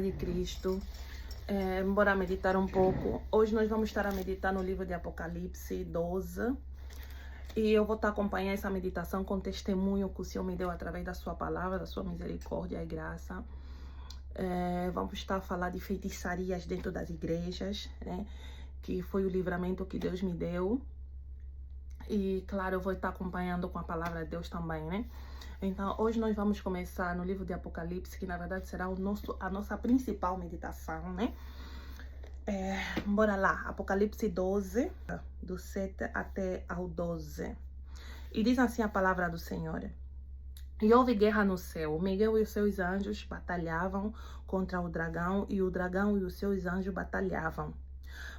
De Cristo. Bora meditar um pouco. Hoje nós vamos estar a meditar no livro de Apocalipse 12. E eu vou estar acompanhando essa meditação com testemunho que o Senhor me deu através da sua palavra, da sua misericórdia e graça. Vamos estar a falar de feitiçarias dentro das igrejas, né? Que foi o livramento que Deus me deu. E claro, eu vou estar acompanhando com a palavra de Deus também, né? Então, hoje nós vamos começar no livro de Apocalipse, que na verdade será a nossa principal meditação, né? Bora lá, Apocalipse 12, do 7 até ao 12. E diz assim a palavra do Senhor. E houve guerra no céu. Miguel e os seus anjos batalhavam contra o dragão, e o dragão e os seus anjos batalhavam.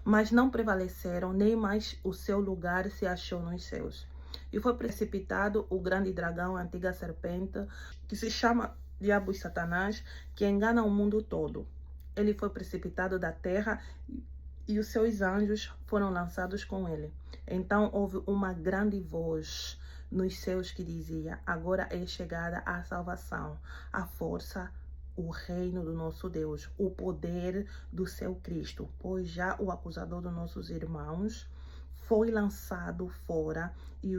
Mas não prevaleceram, nem mais o seu lugar se achou nos céus. E foi precipitado o grande dragão, a antiga serpente, que se chama Diabo e Satanás, que engana o mundo todo. Ele foi precipitado da terra e os seus anjos foram lançados com ele. Então houve uma grande voz nos céus que dizia: agora é chegada a salvação, a força, o reino do nosso Deus, o poder do seu Cristo, pois já o acusador dos nossos irmãos foi lançado fora, e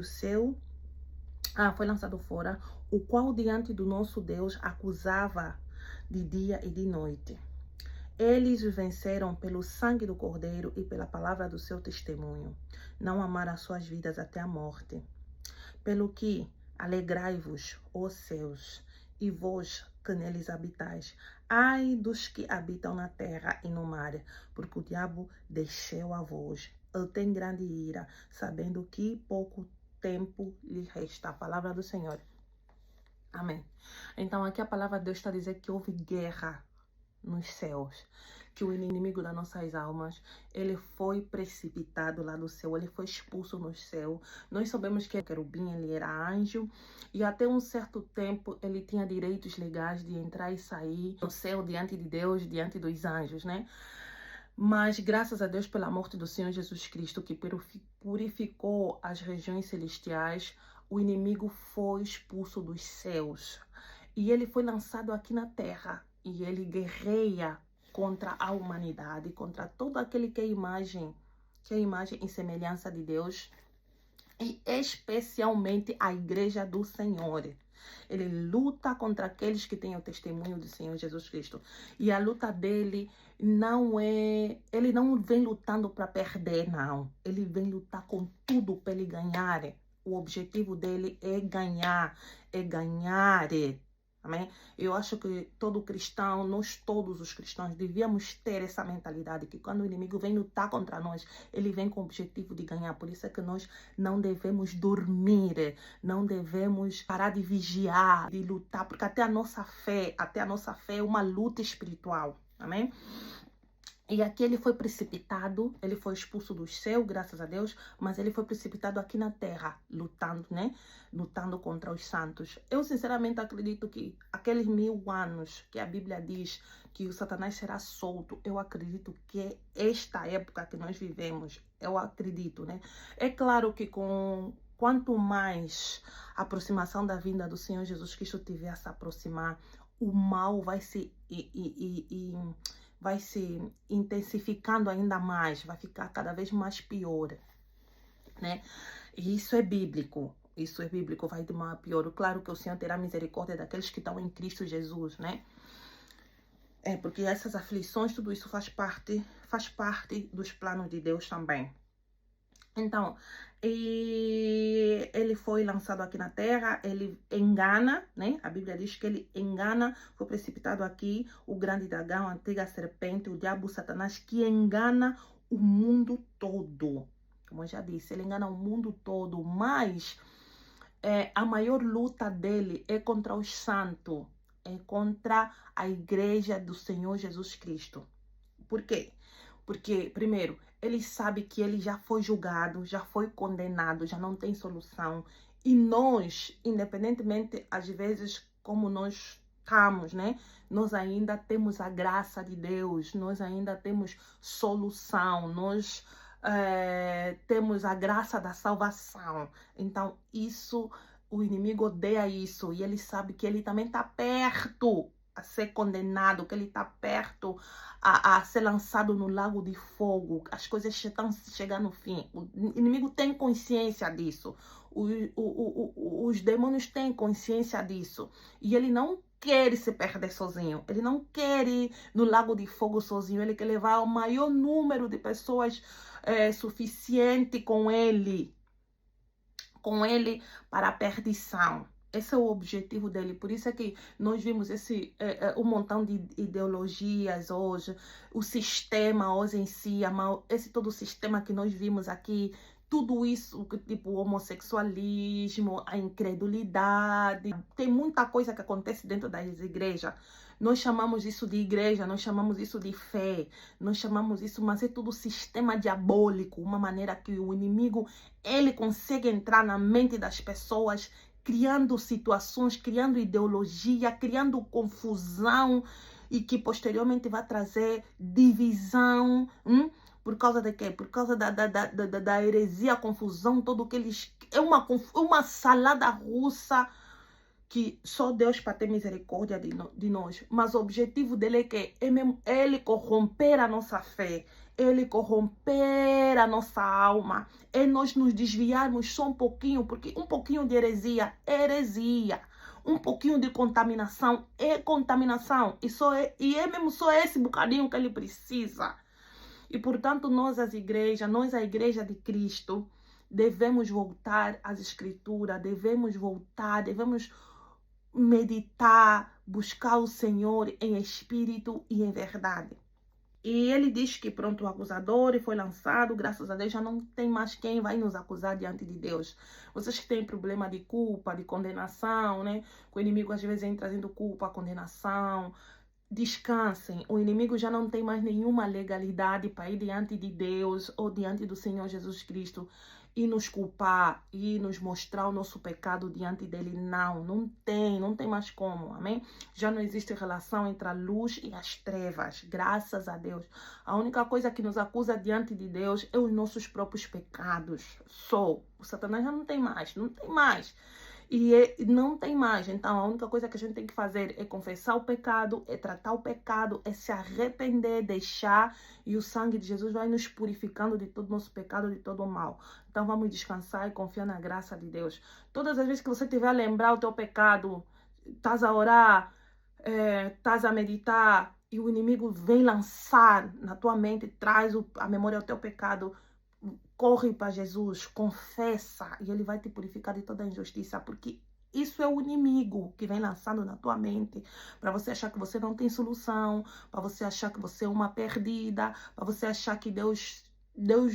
foi lançado fora, o qual diante do nosso Deus acusava de dia e de noite. Eles venceram pelo sangue do Cordeiro e pela palavra do seu testemunho. Não amaram as suas vidas até a morte. Pelo que alegrai-vos, ó céus, e vós que neles habitais. Ai dos que habitam na terra e no mar, porque o diabo desceu a vós. Ele tem grande ira, sabendo que pouco tempo lhe resta. A palavra do Senhor. Amém. Então aqui a palavra de Deus está a dizer que houve guerra nos céus, que o inimigo das nossas almas, ele foi precipitado lá do céu, ele foi expulso no céu. Nós sabemos que o querubim, ele era anjo, e até um certo tempo ele tinha direitos legais de entrar e sair no céu diante de Deus, diante dos anjos, né? Mas graças a Deus pela morte do Senhor Jesus Cristo, que purificou as regiões celestiais, o inimigo foi expulso dos céus e ele foi lançado aqui na terra. E ele guerreia contra a humanidade, contra todo aquele que é imagem e semelhança de Deus, e especialmente a igreja do Senhor. Ele luta contra aqueles que têm o testemunho do Senhor Jesus Cristo. E a luta dele ele não vem lutando para perder, não. Ele vem lutar com tudo para ele ganhar. O objetivo dele é ganhar, Amém? Eu acho que todo cristão, nós todos os cristãos, devíamos ter essa mentalidade, que quando o inimigo vem lutar contra nós, ele vem com o objetivo de ganhar. Por isso é que nós não devemos dormir, não devemos parar de vigiar, de lutar, porque até a nossa fé é uma luta espiritual. Amém? E aqui ele foi precipitado, ele foi expulso do céu, graças a Deus, mas ele foi precipitado aqui na terra, lutando, né? Lutando contra os santos. Eu sinceramente acredito que aqueles 1000 anos que a Bíblia diz que o Satanás será solto, eu acredito que é esta época que nós vivemos, eu acredito, né? É claro que quanto mais a aproximação da vinda do Senhor Jesus Cristo tiver a se aproximar, o mal vai se intensificando ainda mais, vai ficar cada vez mais pior, né? E isso é bíblico, vai de mal a pior. Claro que o Senhor terá misericórdia daqueles que estão em Cristo Jesus, né? Porque essas aflições, tudo isso faz parte dos planos de Deus também. Então, ele foi lançado aqui na terra, ele engana, né? A Bíblia diz que ele engana, foi precipitado aqui o grande dragão, a antiga serpente, o diabo Satanás, que engana o mundo todo. Como eu já disse, ele engana o mundo todo, mas a maior luta dele é contra os santos, é contra a igreja do Senhor Jesus Cristo. Por quê? Porque, primeiro, ele sabe que ele já foi julgado, já foi condenado, já não tem solução. E nós, independentemente, às vezes, como nós estamos, né? Nós ainda temos a graça de Deus, nós ainda temos solução, nós temos a graça da salvação. Então, o inimigo odeia isso, e ele sabe que ele também está perto. a ser condenado, que ele está perto a ser lançado no lago de fogo. As coisas estão a chegar no fim. O inimigo tem consciência disso. Os demônios têm consciência disso. E ele não quer se perder sozinho. Ele não quer ir no lago de fogo sozinho. Ele quer levar o maior número de pessoas suficiente com ele para a perdição. Esse é o objetivo dele. Por isso é que nós vimos um montão de ideologias hoje, o sistema hoje em si, esse todo o sistema que nós vimos aqui, tudo isso, tipo o homossexualismo, a incredulidade, tem muita coisa que acontece dentro das igrejas. Nós chamamos isso de igreja, nós chamamos isso de fé, nós chamamos isso, mas é tudo sistema diabólico, uma maneira que o inimigo, ele consegue entrar na mente das pessoas, criando situações, criando ideologia, criando confusão e que posteriormente vai trazer divisão. Por causa de quê? Por causa da heresia, confusão, tudo que eles... É uma salada russa que só Deus para ter misericórdia de nós. Mas o objetivo dele é que ele corromper a nossa fé, ele corromper a nossa alma, é nós nos desviarmos só um pouquinho, porque um pouquinho de heresia é heresia. Um pouquinho de contaminação é contaminação. E é mesmo só esse bocadinho que ele precisa. E, portanto, nós, a Igreja de Cristo, devemos voltar às Escrituras, devemos meditar, buscar o Senhor em espírito e em verdade. E ele diz que pronto, o acusador foi lançado, graças a Deus já não tem mais quem vai nos acusar diante de Deus. Vocês que têm problema de culpa, de condenação, né? O inimigo às vezes vem trazendo culpa, condenação. Descansem, o inimigo já não tem mais nenhuma legalidade para ir diante de Deus ou diante do Senhor Jesus Cristo e nos culpar e nos mostrar o nosso pecado diante dele. Não tem mais como, amém? Já não existe relação entre a luz e as trevas, graças a Deus. A única coisa que nos acusa diante de Deus é os nossos próprios pecados. O Satanás já não tem mais. E não tem mais. Então, a única coisa que a gente tem que fazer é confessar o pecado, é tratar o pecado, é se arrepender, deixar, e o sangue de Jesus vai nos purificando de todo o nosso pecado, de todo o mal. Então, vamos descansar e confiar na graça de Deus. Todas as vezes que você tiver a lembrar o teu pecado, estás a orar, estás a meditar, e o inimigo vem lançar na tua mente, traz a memória ao teu pecado, corre para Jesus, confessa, e ele vai te purificar de toda a injustiça, porque isso é o inimigo que vem lançando na tua mente, para você achar que você não tem solução, para você achar que você é uma perdida, para você achar que Deus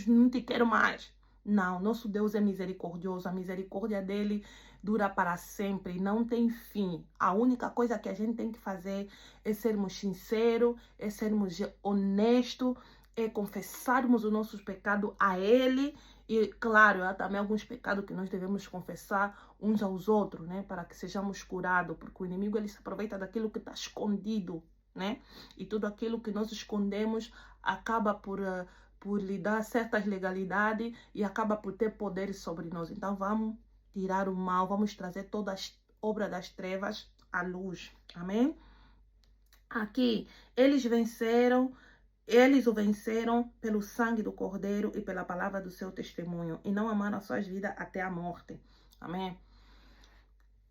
não te quer mais. Não, nosso Deus é misericordioso, a misericórdia dele dura para sempre, não tem fim. A única coisa que a gente tem que fazer é sermos sinceros, é sermos honestos, é confessarmos os nossos pecados a Ele. E, claro, há também alguns pecados que nós devemos confessar uns aos outros, né? Para que sejamos curados, porque o inimigo ele se aproveita daquilo que está escondido, né? E tudo aquilo que nós escondemos acaba por lhe dar certas legalidades e acaba por ter poder sobre nós. Então, vamos tirar o mal, vamos trazer todas as obras das trevas à luz. Amém? Aqui, eles o venceram pelo sangue do Cordeiro e pela palavra do seu testemunho, e não amaram as suas vidas até a morte. Amém?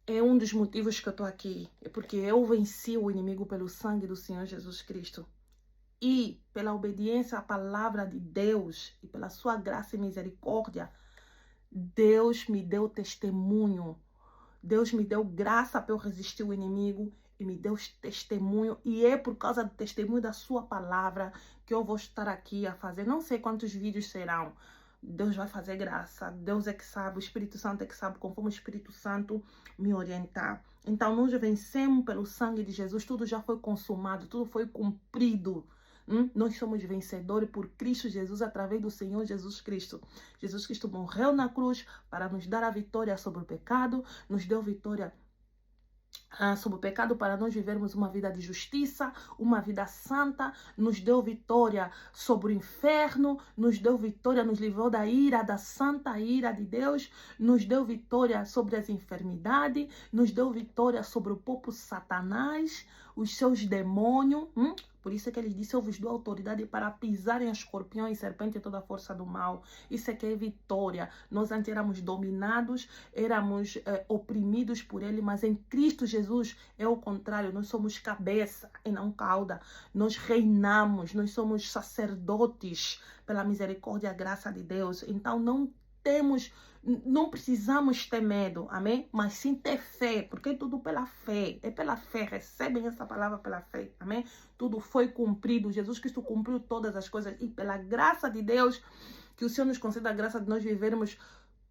É um dos motivos que eu estou aqui. É porque eu venci o inimigo pelo sangue do Senhor Jesus Cristo. E pela obediência à palavra de Deus e pela sua graça e misericórdia, Deus me deu testemunho. Deus me deu graça para eu resistir o inimigo e me deu testemunho. E é por causa do testemunho da sua palavra que eu vou estar aqui a fazer. Não sei quantos vídeos serão. Deus vai fazer graça. Deus é que sabe. O Espírito Santo é que sabe, conforme o Espírito Santo me orientar. Então, nós vencemos pelo sangue de Jesus. Tudo já foi consumado. Tudo foi cumprido. Nós somos vencedores por Cristo Jesus, através do Senhor Jesus Cristo. Jesus Cristo morreu na cruz para nos dar a vitória sobre o pecado, nos deu vitória sobre o pecado para nós vivermos uma vida de justiça, uma vida santa, nos deu vitória sobre o inferno, nos deu vitória, nos livrou da ira, da santa ira de Deus, nos deu vitória sobre as enfermidades, nos deu vitória sobre o próprio Satanás, os seus demônios. Por isso é que ele disse: eu vos dou autoridade para pisarem escorpiões e serpentes e toda a força do mal. Isso é que é vitória. Nós antes éramos dominados, éramos oprimidos por ele, mas em Cristo Jesus é o contrário. Nós somos cabeça e não cauda. Nós reinamos, nós somos sacerdotes pela misericórdia e a graça de Deus. Então não precisamos ter medo, amém? Mas sim ter fé, porque é tudo pela fé. É pela fé, recebem essa palavra pela fé, amém? Tudo foi cumprido, Jesus Cristo cumpriu todas as coisas e pela graça de Deus, que o Senhor nos conceda a graça de nós vivermos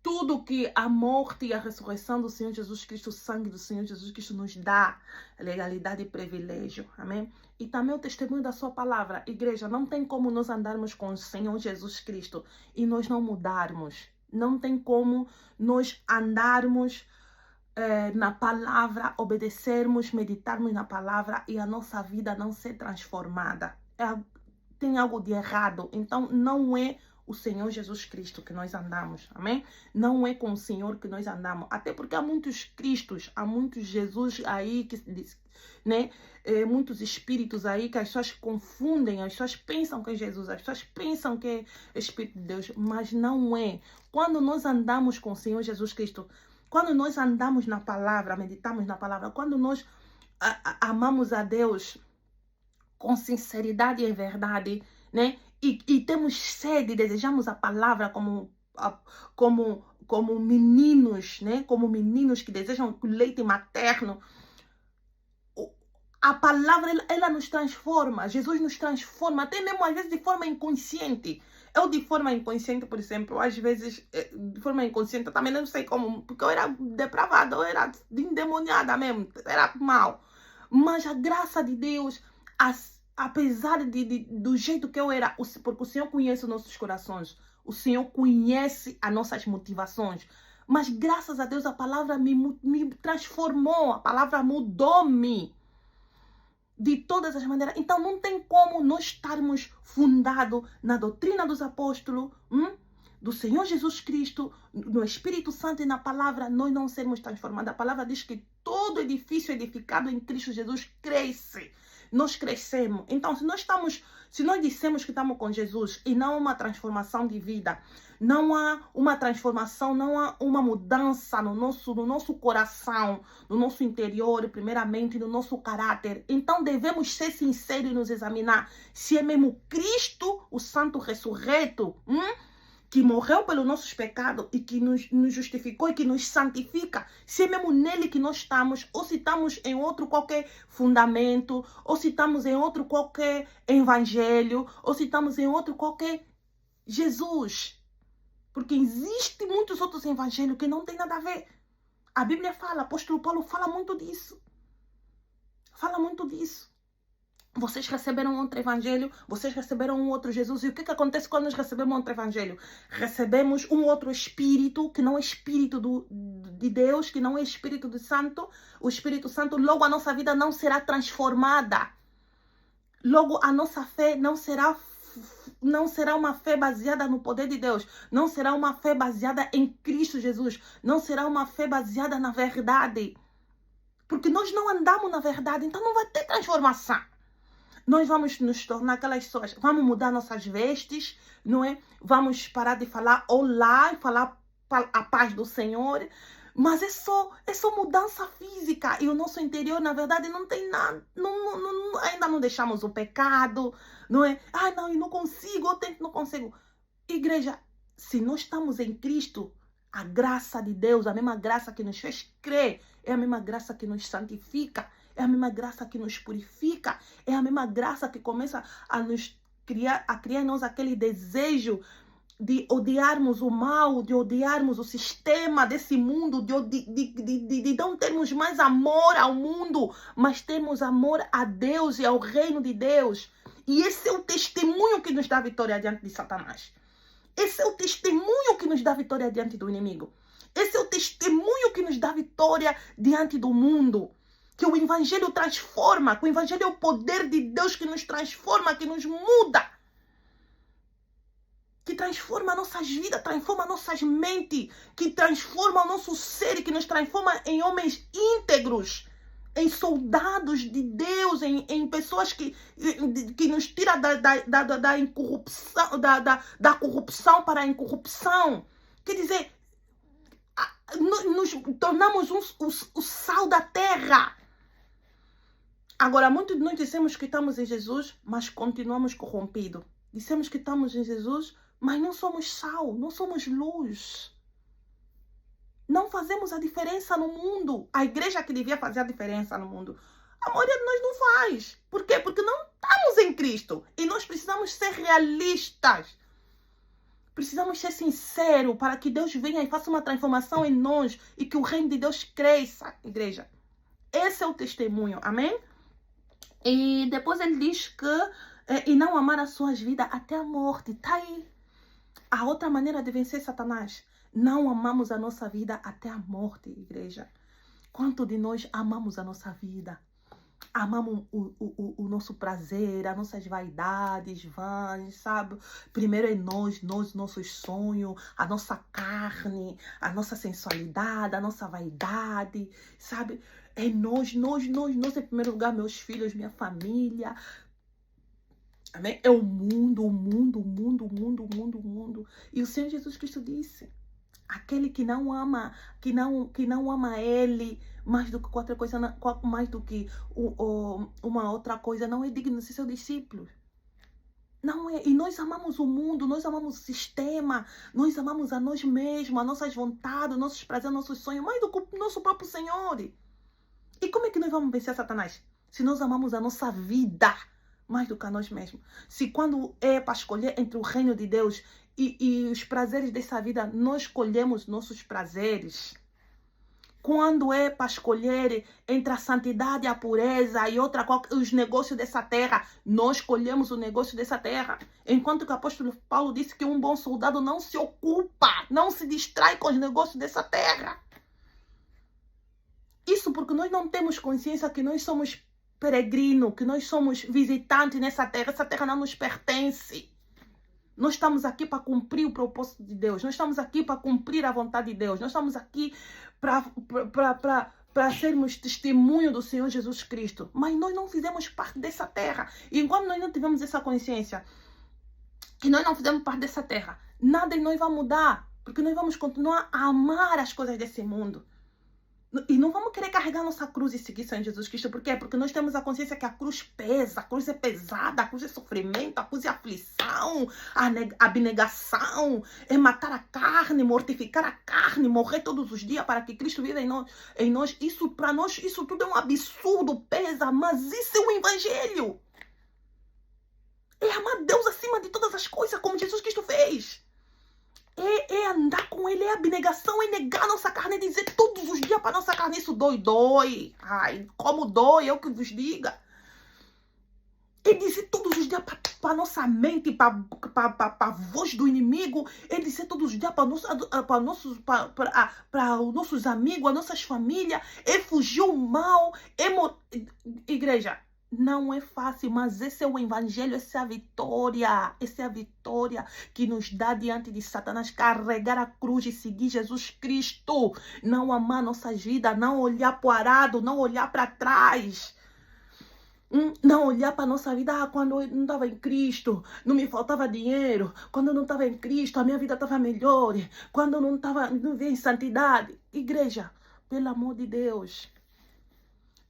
tudo que a morte e a ressurreição do Senhor Jesus Cristo, o sangue do Senhor Jesus Cristo nos dá, legalidade e privilégio, amém? E também o testemunho da sua palavra. Igreja, não tem como nós andarmos com o Senhor Jesus Cristo e nós não mudarmos. Não tem como nós andarmos na palavra, obedecermos, meditarmos na palavra e a nossa vida não ser transformada. Tem algo de errado. Então, não é o Senhor Jesus Cristo que nós andamos, amém? Não é com o Senhor que nós andamos. Até porque há muitos Cristos, há muitos Jesus aí, né? Muitos espíritos aí que as pessoas confundem, as pessoas pensam que é Jesus, as pessoas pensam que é Espírito de Deus, mas não é. Quando nós andamos com o Senhor Jesus Cristo, quando nós andamos na palavra, meditamos na palavra, quando nós amamos a Deus com sinceridade e verdade, né? E temos sede, desejamos a palavra como meninos, né? Como meninos que desejam leite materno. A palavra, ela nos transforma. Jesus nos transforma, até mesmo às vezes de forma inconsciente. Eu de forma inconsciente, por exemplo, às vezes, de forma inconsciente, eu também não sei como, porque eu era depravada, eu era endemoniada mesmo, era mal. Mas a graça de Deus, apesar do jeito que eu era, porque o Senhor conhece os nossos corações, o Senhor conhece as nossas motivações, mas graças a Deus a palavra me transformou, a palavra mudou-me de todas as maneiras. Então não tem como nós estarmos fundados na doutrina dos apóstolos, do Senhor Jesus Cristo, no Espírito Santo e na palavra, nós não sermos transformados. A palavra diz que todo edifício edificado em Cristo Jesus cresce. Nós crescemos. Então, se nós dissemos que estamos com Jesus e não há uma transformação de vida, não há uma transformação, não há uma mudança no nosso coração, no nosso interior, primeiramente, no nosso caráter, então devemos ser sinceros e nos examinar se é mesmo Cristo, o Santo ressurreto, que morreu pelos nossos pecados e que nos justificou e que nos santifica, se é mesmo nele que nós estamos, ou se estamos em outro qualquer fundamento, ou se estamos em outro qualquer evangelho, ou se estamos em outro qualquer Jesus. Porque existem muitos outros evangelhos que não tem nada a ver. A Bíblia fala, o apóstolo Paulo fala muito disso. Fala muito disso. Vocês receberam outro evangelho, vocês receberam um outro Jesus. E o que acontece quando nós recebemos outro evangelho? Recebemos um outro espírito, que não é espírito de Deus, que não é espírito do Santo. O Espírito Santo, logo a nossa vida não será transformada. Logo a nossa fé não será uma fé baseada no poder de Deus. Não será uma fé baseada em Cristo Jesus. Não será uma fé baseada na verdade. Porque nós não andamos na verdade, então não vai ter transformação. Nós vamos nos tornar aquelas pessoas, vamos mudar nossas vestes, não é? Vamos parar de falar olá e falar a paz do Senhor, mas é só mudança física e o nosso interior, na verdade, não tem nada, ainda não deixamos o pecado, não é? Não, eu não consigo, eu tento, não consigo. Igreja, se nós estamos em Cristo, a graça de Deus, a mesma graça que nos fez crer, é a mesma graça que nos santifica, é a mesma graça que nos purifica, é a mesma graça que começa a criar em nós aquele desejo de odiarmos o mal, de odiarmos o sistema desse mundo, de não termos mais amor ao mundo, mas termos amor a Deus e ao reino de Deus. E esse é o testemunho que nos dá vitória diante de Satanás. Esse é o testemunho que nos dá vitória diante do inimigo. Esse é o testemunho que nos dá vitória diante do mundo. Que o Evangelho transforma, que o Evangelho é o poder de Deus que nos transforma, que nos muda. Que transforma nossas vidas, transforma nossas mentes, que transforma o nosso ser e que nos transforma em homens íntegros, em soldados de Deus, em pessoas que nos tira da incorrupção, da corrupção para a incorrupção. Quer dizer, nos tornamos o sal da terra. Agora, muitos de nós dissemos que estamos em Jesus, mas continuamos corrompidos. Dissemos que estamos em Jesus, mas não somos sal, não somos luz. Não fazemos a diferença no mundo. A igreja que devia fazer a diferença no mundo, a maioria de nós não faz. Por quê? Porque não estamos em Cristo. E nós precisamos ser realistas. Precisamos ser sinceros para que Deus venha e faça uma transformação em nós e que o reino de Deus cresça, igreja. Esse é o testemunho, amém? E depois ele diz que e não amar as suas vidas até a morte. Tá aí. A outra maneira de vencer Satanás. Não amamos a nossa vida até a morte, igreja. Quanto de nós amamos a nossa vida? Amamos o nosso prazer, as nossas vaidades vãs, sabe? Primeiro é nós, nossos sonhos, a nossa carne, a nossa sensualidade, a nossa vaidade, sabe? É nós em primeiro lugar, meus filhos, minha família. Amém? É o mundo. E o Senhor Jesus Cristo disse: aquele que não ama, que não ama Ele mais do que outra coisa, mais do que uma outra coisa, não é digno de ser seu discípulo. Não é. E nós amamos o mundo, nós amamos o sistema, nós amamos a nós mesmos, as nossas vontades, nossos prazeres, nossos sonhos, mais do que o nosso próprio Senhor. E como é que nós vamos vencer Satanás? Se nós amamos a nossa vida mais do que a nós mesmos. Se quando é para escolher entre o reino de Deus e os prazeres dessa vida, nós escolhemos nossos prazeres. Quando é para escolher entre a santidade e a pureza e os negócios dessa terra, nós escolhemos o negócio dessa terra. Enquanto que o apóstolo Paulo disse que um bom soldado não se ocupa, não se distrai com os negócios dessa terra. Isso porque nós não temos consciência que nós somos peregrinos, que nós somos visitantes nessa terra. Essa terra não nos pertence. Nós estamos aqui para cumprir o propósito de Deus. Nós estamos aqui para cumprir a vontade de Deus. Nós estamos aqui para sermos testemunho do Senhor Jesus Cristo. Mas nós não fizemos parte dessa terra. E enquanto nós não tivermos essa consciência que nós não fizemos parte dessa terra, nada em nós vai mudar. Porque nós vamos continuar a amar as coisas desse mundo. E não vamos querer carregar nossa cruz e seguir Senhor Jesus Cristo. Por quê? Porque nós temos a consciência que a cruz pesa, a cruz é pesada, a cruz é sofrimento, a cruz é aflição, a abnegação, é matar a carne, mortificar a carne, morrer todos os dias para que Cristo viva em nós. Isso, para nós, isso tudo é um absurdo, pesa, mas isso é o Evangelho. É amar Deus acima de todas as coisas, como Jesus Cristo fez. É andar com Ele, é abnegação, é negar nossa carne, é dizer todos os dias para nossa carne, isso dói. Ai, como dói, eu que vos diga. É dizer todos os dias para nossa mente, para a voz do inimigo, é dizer todos os dias para os nossos amigos, as nossas famílias, é fugir o mal, igreja. Não é fácil, mas esse é o Evangelho, essa é a vitória que nos dá diante de Satanás, carregar a cruz e seguir Jesus Cristo, não amar nossas vidas, não olhar para o arado, não olhar para trás, não olhar para a nossa vida, quando eu não estava em Cristo, não me faltava dinheiro, quando eu não estava em Cristo, a minha vida estava melhor, quando eu não vivia em santidade. Igreja, pelo amor de Deus,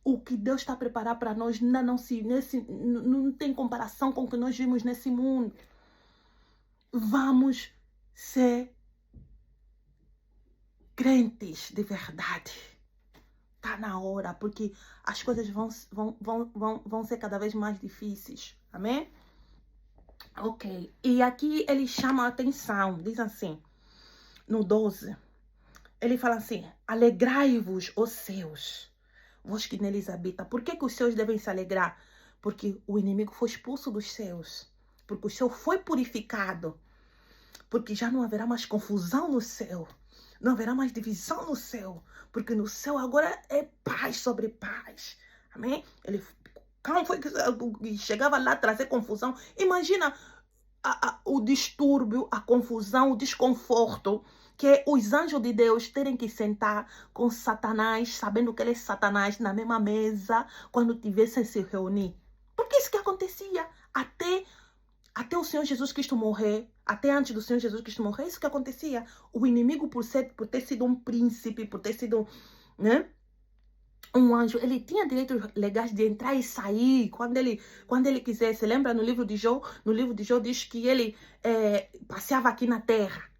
o que Deus está preparado para nós não tem comparação com o que nós vimos nesse mundo. Vamos ser crentes de verdade. Está na hora, porque as coisas vão ser cada vez mais difíceis. Amém? Ok. E aqui ele chama a atenção, diz assim, no 12. Ele fala assim: alegrai-vos, os seus, vós que neles habita. Por que os seus devem se alegrar? Porque o inimigo foi expulso dos seus. Porque o céu foi purificado. Porque já não haverá mais confusão no céu. Não haverá mais divisão no céu, porque no céu agora é paz sobre paz. Amém? Ele, quem foi que chegava lá a trazer confusão? Imagina o distúrbio, a confusão, o desconforto, que é os anjos de Deus terem que sentar com Satanás, sabendo que ele é Satanás, na mesma mesa, quando tivessem se reunir. Porque isso que acontecia até o Senhor Jesus Cristo morrer, até antes do Senhor Jesus Cristo morrer, isso que acontecia. O inimigo, por ter sido um príncipe, por ter sido, né, um anjo, ele tinha direitos legais de entrar e sair quando ele quisesse. Lembra no livro de Jó? No livro de Jó diz que ele passeava aqui na terra.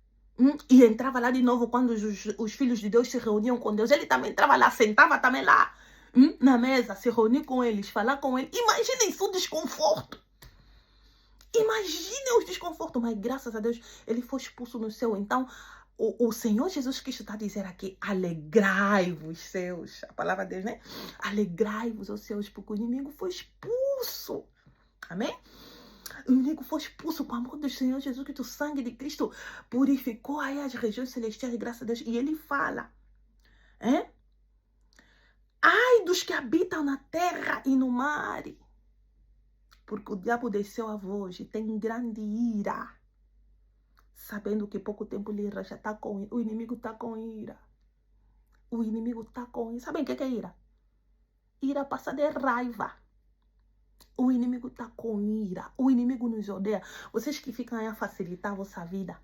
E entrava lá de novo quando os filhos de Deus se reuniam com Deus. Ele também entrava lá, sentava também lá, na mesa, se reunir com eles, falar com eles. Imaginem isso, o desconforto. Imaginem os desconfortos. Mas graças a Deus, ele foi expulso no céu. Então, o Senhor Jesus Cristo está a dizer aqui, alegrai-vos, seus. A palavra de Deus, né? Alegrai-vos, os seus, porque o inimigo foi expulso. Amém? O inimigo foi expulso com o amor do Senhor Jesus Cristo. O sangue de Cristo purificou aí as regiões celestiais, graças a Deus. E ele fala, ai dos que habitam na terra e no mar, porque o diabo desceu a vós e tem grande ira, sabendo que pouco tempo ele já está com ira. O inimigo está com ira. O inimigo está com ira. Sabem o que é ira? Ira passa de raiva. O inimigo está com ira. O inimigo nos odeia. Vocês que ficam aí a facilitar a vossa vida,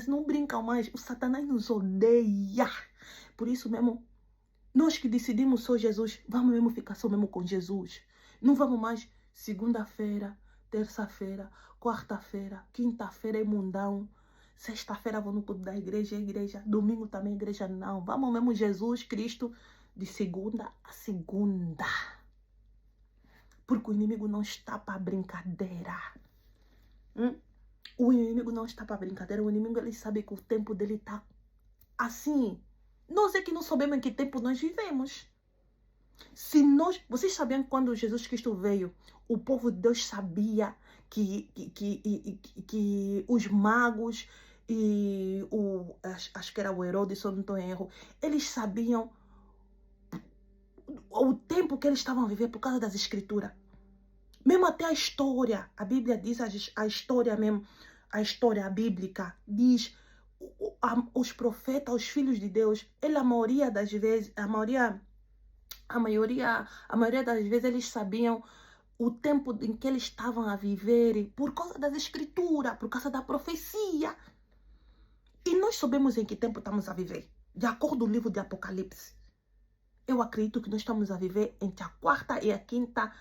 não brincam mais. O Satanás nos odeia. Por isso mesmo, nós que decidimos só Jesus, vamos mesmo ficar só mesmo com Jesus. Não vamos mais segunda-feira, terça-feira, quarta-feira, quinta-feira é mundão. Sexta-feira vou no culto da igreja, igreja. Domingo também igreja, não. Vamos mesmo Jesus Cristo de segunda a segunda. Porque o inimigo não está para brincadeira. O inimigo não está para brincadeira. O inimigo, ele sabe que o tempo dele está assim. Nós é que não sabemos em que tempo nós vivemos. Vocês sabiam que quando Jesus Cristo veio, o povo de Deus sabia que os magos e acho que era o Herodes, se eu não estou em erro, eles sabiam o tempo que eles estavam a viver por causa das escrituras. Mesmo até a história, a Bíblia diz, a história mesmo, a história bíblica diz, os profetas, os filhos de Deus, a maioria das vezes, a maioria das vezes eles sabiam o tempo em que eles estavam a viver por causa das escrituras, por causa da profecia. E nós sabemos em que tempo estamos a viver. De acordo com o livro de Apocalipse, eu acredito que nós estamos a viver entre a quarta e a quinta,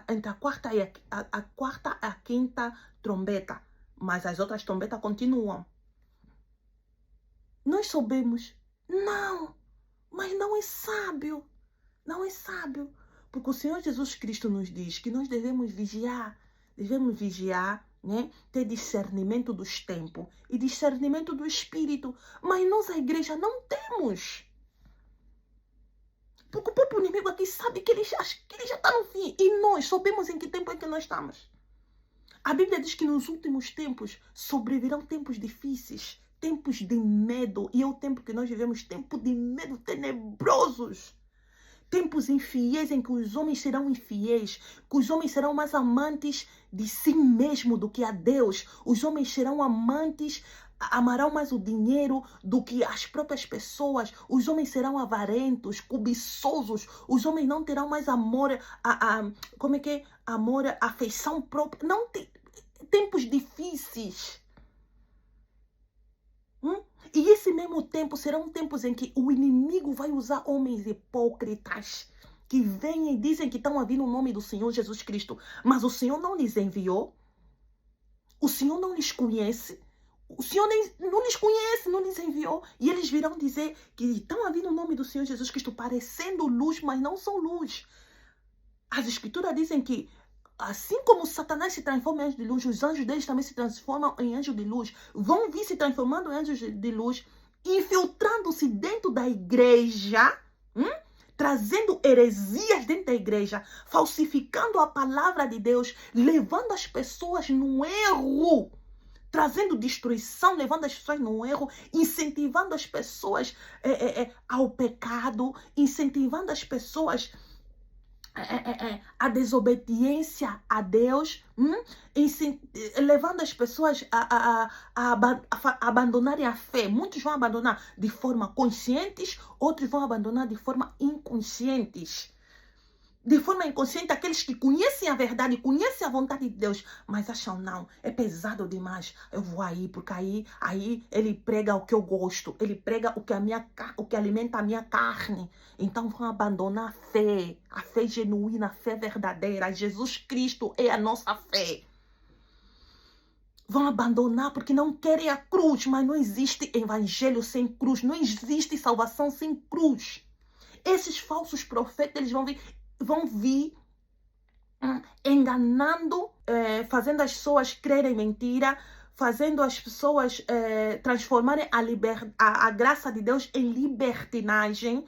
entre a quarta e a quarta e a quinta trombeta. Mas as outras trombetas continuam. Nós sabemos. Não, mas não é sábio. Não é sábio, porque o Senhor Jesus Cristo nos diz que nós devemos vigiar, né? Ter discernimento dos tempos e discernimento do Espírito, mas nós, a igreja, não temos. Porque o próprio inimigo aqui sabe que ele já está no fim, e nós sabemos em que tempo é que nós estamos. A Bíblia diz que nos últimos tempos sobrevirão tempos difíceis, tempos de medo, e é o tempo que nós vivemos, tempo de medo tenebrosos. Tempos infiéis em que os homens serão infiéis, que os homens serão mais amantes de si mesmo do que a Deus. Os homens serão amantes, amarão mais o dinheiro do que as próprias pessoas. Os homens serão avarentos, cobiçosos. Os homens não terão mais amor, amor, afeição própria. Não tem tempos difíceis. E esse mesmo tempo serão tempos em que o inimigo vai usar homens hipócritas que vêm e dizem que estão a vir no nome do Senhor Jesus Cristo, mas o Senhor não lhes enviou, o Senhor não lhes conhece, o Senhor não lhes conhece, não lhes enviou, e eles virão dizer que estão a vir no nome do Senhor Jesus Cristo parecendo luz, mas não são luz. As escrituras dizem que assim como Satanás se transforma em anjo de luz, os anjos deles também se transformam em anjo de luz. Vão vir se transformando em anjos de luz, infiltrando-se dentro da igreja, trazendo heresias dentro da igreja, falsificando a palavra de Deus, levando as pessoas no erro, trazendo destruição, levando as pessoas no erro, incentivando as pessoas ao pecado, incentivando as pessoas a desobediência a Deus, levando as pessoas a abandonarem a fé. Muitos vão abandonar de forma consciente, outros vão abandonar de forma inconsciente. De forma inconsciente, aqueles que conhecem a verdade, conhecem a vontade de Deus, mas acham, não, é pesado demais, eu vou aí, porque aí ele prega o que eu gosto, ele prega o que alimenta a minha carne. Então vão abandonar a fé genuína, a fé verdadeira. Jesus Cristo é a nossa fé. Vão abandonar porque não querem a cruz, mas não existe evangelho sem cruz, não existe salvação sem cruz. Esses falsos profetas, eles vão vir enganando, fazendo as pessoas crerem mentira, fazendo as pessoas transformarem a graça de Deus em libertinagem,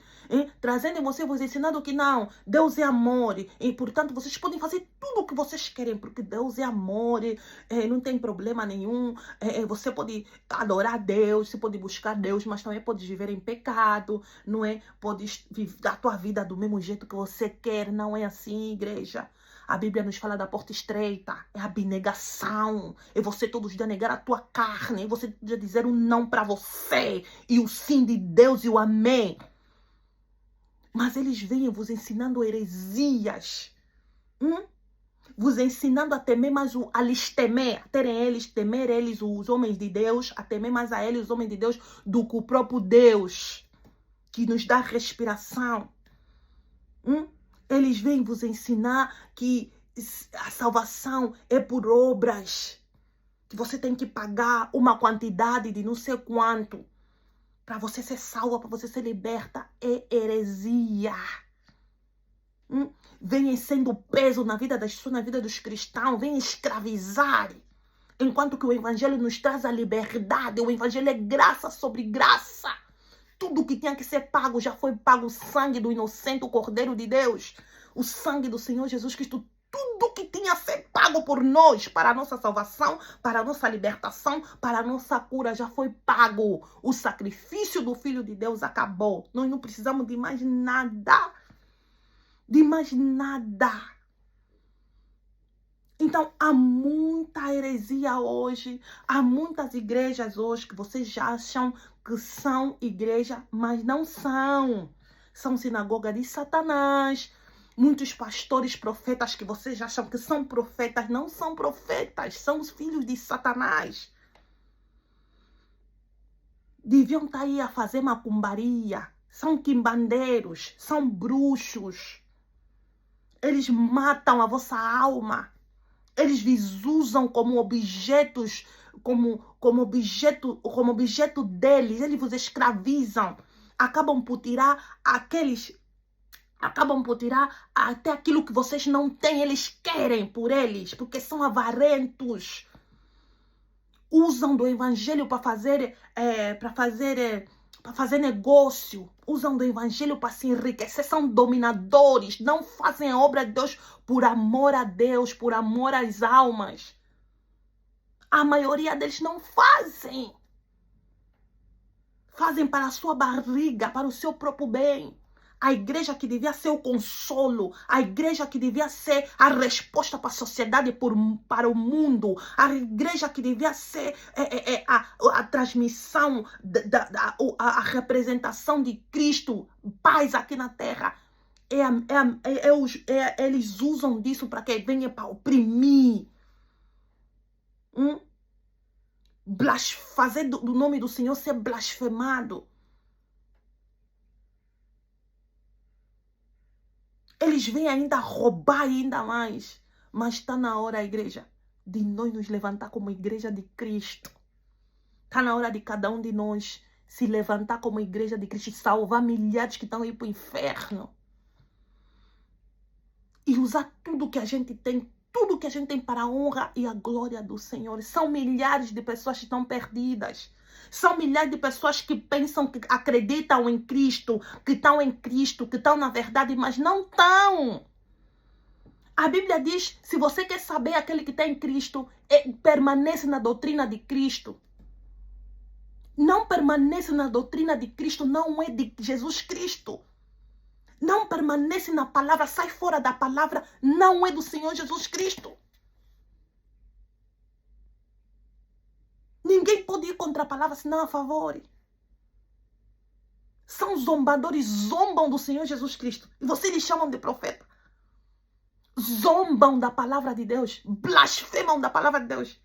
trazendo em você, vos ensinando que não, Deus é amor, e portanto vocês podem fazer tudo o que vocês querem, porque Deus é amor, não tem problema nenhum, você pode adorar Deus, você pode buscar Deus, mas também pode viver em pecado, não é? Pode viver a tua vida do mesmo jeito que você quer, não é assim, igreja. A Bíblia nos fala da porta estreita, é a abnegação, é você todos os dias negar a tua carne, é você todos os dias dizer um não para você, e o sim de Deus e o amém. Mas eles vêm vos ensinando heresias, vos ensinando a temer mais a lhes temer, temer eles, os homens de Deus, a temer mais a eles, os homens de Deus, do que o próprio Deus, que nos dá respiração. Eles vêm vos ensinar que a salvação é por obras, que você tem que pagar uma quantidade de não sei quanto para você ser salva, para você ser liberta. É heresia. Vêm sendo peso na vida das pessoas, na vida dos cristãos, vêm escravizar. Enquanto que o evangelho nos traz a liberdade, o evangelho é graça sobre graça. Tudo que tinha que ser pago já foi pago. O sangue do inocente, o Cordeiro de Deus, o sangue do Senhor Jesus Cristo, tudo que tinha que ser pago por nós, para a nossa salvação, para a nossa libertação, para a nossa cura, já foi pago. O sacrifício do Filho de Deus acabou. Nós não precisamos de mais nada. De mais nada. Então, há muita heresia hoje, há muitas igrejas hoje que vocês já acham que são igreja, mas não são. São sinagoga de Satanás. Muitos pastores, profetas que vocês acham que são profetas, não são profetas, são os filhos de Satanás. Deviam estar aí a fazer macumbaria, são quimbandeiros, são bruxos. Eles matam a vossa alma. Eles vos usam como objetos, como objeto deles. Eles vos escravizam. Acabam por tirar até aquilo que vocês não têm. Eles querem por eles, porque são avarentos. Usam do evangelho para fazer negócio, usam do evangelho para se enriquecer, são dominadores, não fazem a obra de Deus por amor a Deus, por amor às almas. A maioria deles não fazem. Fazem para a sua barriga, para o seu próprio bem. A igreja que devia ser o consolo, a igreja que devia ser a resposta para a sociedade, para o mundo, a igreja que devia ser a transmissão, a representação de Cristo, paz aqui na terra. Eles usam disso para que venha para oprimir. Fazer do nome do Senhor ser blasfemado. Eles vêm ainda roubar ainda mais. Mas está na hora, igreja, de nós nos levantar como igreja de Cristo. Está na hora de cada um de nós se levantar como igreja de Cristo e salvar milhares que estão aí para o inferno. E usar tudo que a gente tem, para a honra e a glória do Senhor. São milhares de pessoas que estão perdidas. São milhares de pessoas que pensam, que acreditam em Cristo, que estão na verdade, mas não estão. A Bíblia diz, se você quer saber aquele que está em Cristo, permanece na doutrina de Cristo. Não permanece na doutrina de Cristo, não é de Jesus Cristo. Não permanece na palavra, sai fora da palavra, não é do Senhor Jesus Cristo. Ninguém pode ir contra a palavra, senão a favor. São zombadores, zombam do Senhor Jesus Cristo. E vocês lhe chamam de profeta. Zombam da palavra de Deus, blasfemam da palavra de Deus.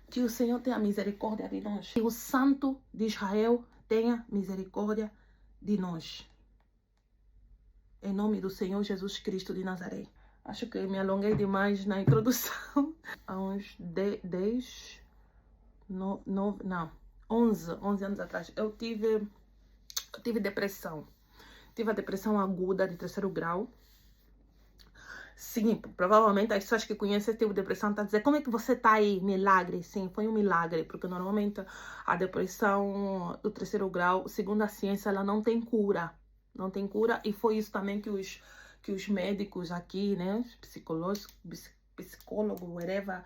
Que o Senhor tenha misericórdia de nós. Que o Santo de Israel tenha misericórdia de nós. Em nome do Senhor Jesus Cristo de Nazaré. Acho que me alonguei demais na introdução. Há uns 11 anos atrás, eu tive depressão. Tive a depressão aguda de 3º grau. Sim, provavelmente as pessoas que conhecem esse tipo de depressão estão a dizer, como é que você está aí? Milagre. Sim, foi um milagre, porque normalmente a depressão do 3º grau, segundo a ciência, ela não tem cura. Não tem cura, e foi isso também que os médicos aqui, né, psicólogos, whatever,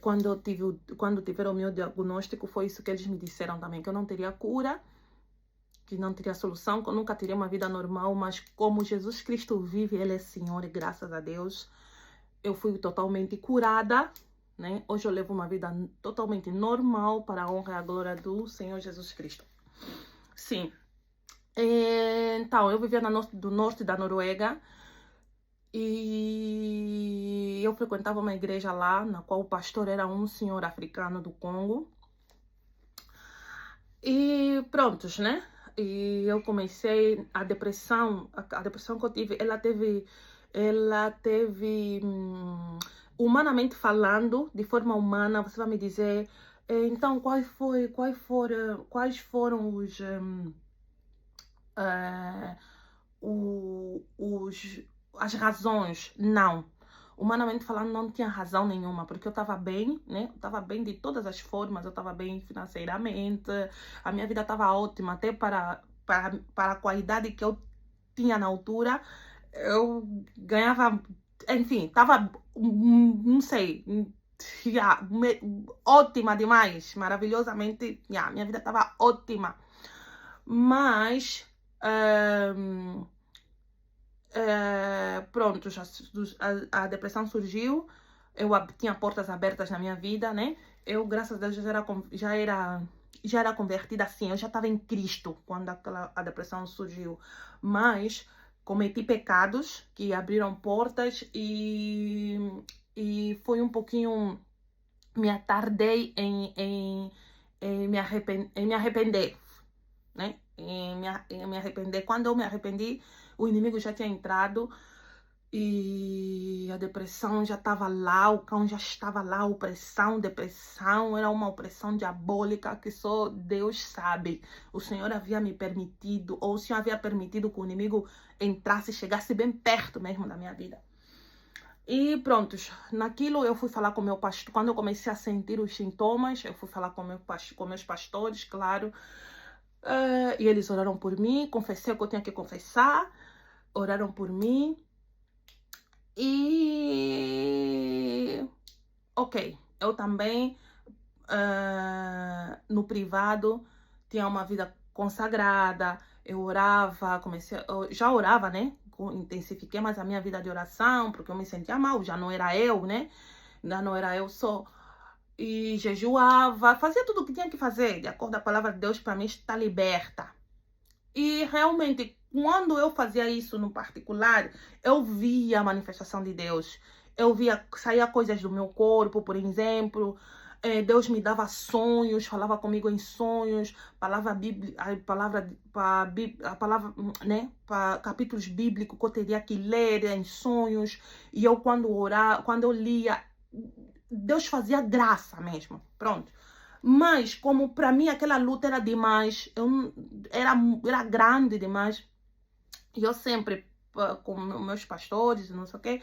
quando tiveram o meu diagnóstico, foi isso que eles me disseram também, que eu não teria cura, que não teria solução, que eu nunca teria uma vida normal, mas como Jesus Cristo vive, Ele é Senhor, e graças a Deus, eu fui totalmente curada, né? Hoje eu levo uma vida totalmente normal para a honra e a glória do Senhor Jesus Cristo. Sim. Então, eu vivia do norte da Noruega e eu frequentava uma igreja lá, na qual o pastor era um senhor africano do Congo. E prontos, né? E eu comecei a depressão que eu tive, ela teve humanamente falando, de forma humana, você vai me dizer, então quais foram as razões? Não. Humanamente falando, não tinha razão nenhuma, porque eu estava bem, né? Eu estava bem de todas as formas, eu estava bem financeiramente, a minha vida estava ótima, até para a qualidade que eu tinha na altura, eu ganhava, enfim, estava, não sei, ótima demais, maravilhosamente, minha vida estava ótima, mas pronto, a depressão surgiu, eu tinha portas abertas na minha vida, né? Eu, graças a Deus, já era convertida assim, eu já estava em Cristo quando a depressão surgiu, mas cometi pecados que abriram portas e foi um pouquinho, me atardei em me arrepender, né? Em me arrepender. Quando eu me arrependi, o inimigo já tinha entrado e a depressão já estava lá, o cão já estava lá, depressão, era uma opressão diabólica que só Deus sabe. O Senhor havia me permitido, ou o Senhor havia permitido que o inimigo entrasse, chegasse bem perto mesmo da minha vida. E prontos, naquilo eu fui falar com meu pastor, quando eu comecei a sentir os sintomas, eu fui falar com meus pastores, claro, e eles oraram por mim, confessei o que eu tinha que confessar, oraram por mim, e ok, eu também no privado tinha uma vida consagrada, eu orava, já orava, né? Intensifiquei mais a minha vida de oração, porque eu me sentia mal, já não era eu, né? Já não era eu só. E jejuava, fazia tudo o que tinha que fazer, de acordo com a palavra de Deus, para mim estar liberta. E realmente, quando eu fazia isso no particular, eu via a manifestação de Deus. Eu via, saía coisas do meu corpo, por exemplo. Deus me dava sonhos, falava comigo em sonhos, né, para capítulos bíblicos que eu teria que ler em sonhos. E eu quando eu lia, Deus fazia graça mesmo, pronto. Mas como para mim aquela luta era demais, era grande demais, e eu sempre com meus pastores, não sei o quê,